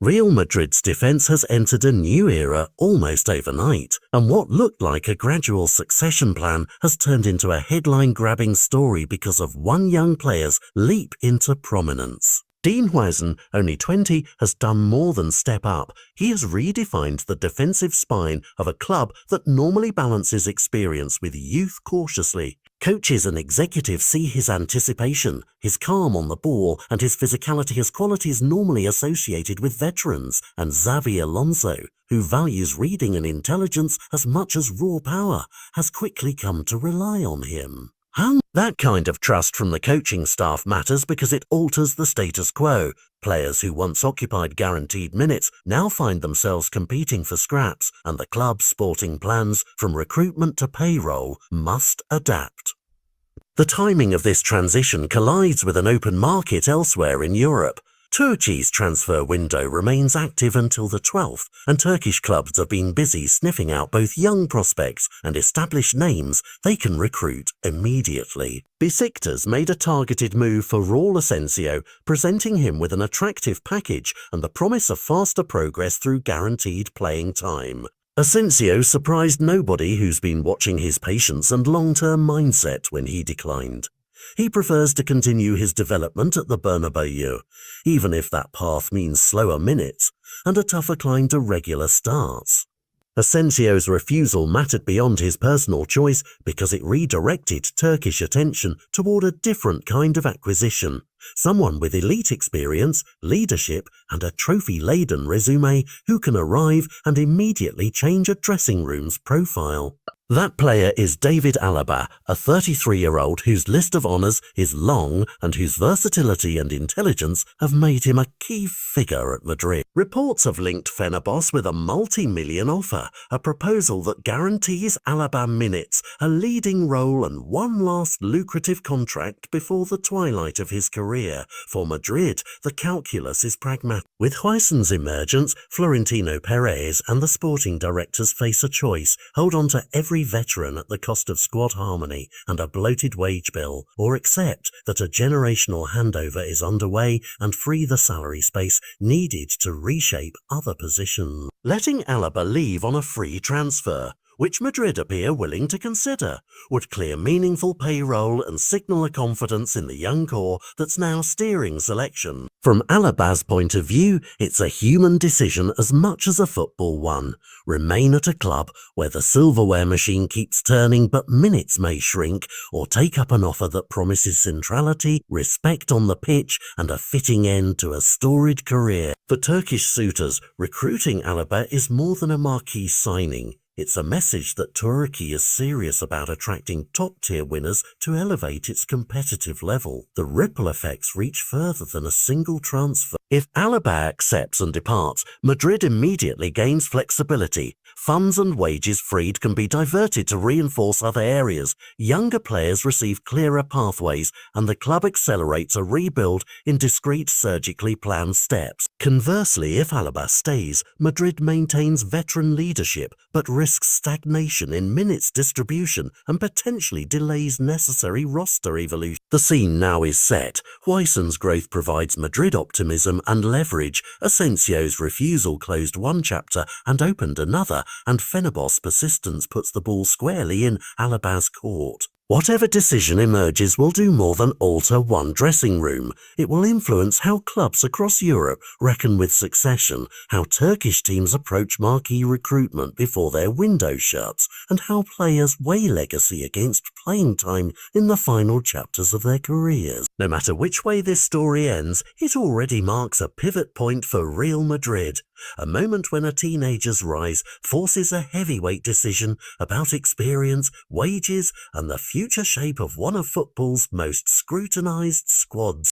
Real Madrid's defence has entered a new era almost overnight, and what looked like a gradual succession plan has turned into a headline-grabbing story because of one young player's leap into prominence. Huijsen, only 20, has done more than step up. He has redefined the defensive spine of a club that normally balances experience with youth cautiously. Coaches and executives see his anticipation, his calm on the ball, and his physicality as qualities normally associated with veterans, and Xavi Alonso, who values reading and intelligence as much as raw power, has quickly come to rely on him. That kind of trust from the coaching staff matters because it alters the status quo. Players who once occupied guaranteed minutes now find themselves competing for scraps, and the club's sporting plans, from recruitment to payroll, must adapt. The timing of this transition collides with an open market elsewhere in Europe. Turkey's transfer window remains active until the 12th, and Turkish clubs have been busy sniffing out both young prospects and established names they can recruit immediately. Besiktas made a targeted move for Raul Asensio, presenting him with an attractive package and the promise of faster progress through guaranteed playing time. Asensio surprised nobody who's been watching his patience and long-term mindset when he declined. He prefers to continue his development at the Bernabeu, even if that path means slower minutes and a tougher climb to regular starts. Asensio's refusal mattered beyond his personal choice because it redirected Turkish attention toward a different kind of acquisition, someone with elite experience, leadership, and a trophy-laden resume who can arrive and immediately change a dressing room's profile. That player is David Alaba, a 33-year-old whose list of honours is long and whose versatility and intelligence have made him a key figure at Madrid. Reports have linked Fenerbahce with a multi-million offer, a proposal that guarantees Alaba minutes, a leading role and one last lucrative contract before the twilight of his career. For Madrid, the calculus is pragmatic. With Huijsen's emergence, Florentino Perez and the sporting directors face a choice: hold on to every veteran at the cost of squad harmony and a bloated wage bill, or accept that a generational handover is underway and free the salary space needed to reshape other positions. Letting Alaba leave on a free transfer, which Madrid appear willing to consider, would clear meaningful payroll and signal a confidence in the young core that's now steering selection. From Alaba's point of view, it's a human decision as much as a football one. Remain at a club where the silverware machine keeps turning but minutes may shrink, or take up an offer that promises centrality, respect on the pitch, and a fitting end to a storied career. For Turkish suitors, recruiting Alaba is more than a marquee signing. It's a message that Turkey is serious about attracting top-tier winners to elevate its competitive level. The ripple effects reach further than a single transfer. If Alaba accepts and departs, Madrid immediately gains flexibility. Funds and wages freed can be diverted to reinforce other areas. Younger players receive clearer pathways, and the club accelerates a rebuild in discrete, surgically planned steps. Conversely, if Alaba stays, Madrid maintains veteran leadership but risks stagnation in minutes distribution and potentially delays necessary roster evolution. The scene now is set. Huijsen's growth provides Madrid optimism and leverage. Asensio's refusal closed one chapter and opened another, and Fenerbahce's persistence puts the ball squarely in Alaba's court. Whatever decision emerges will do more than alter one dressing room. It will influence how clubs across Europe reckon with succession, how Turkish teams approach marquee recruitment before their window shuts, and how players weigh legacy against playing time in the final chapters of their careers. No matter which way this story ends, it already marks a pivot point for Real Madrid. A moment when a teenager's rise forces a heavyweight decision about experience, wages, and the future shape of one of football's most scrutinized squads.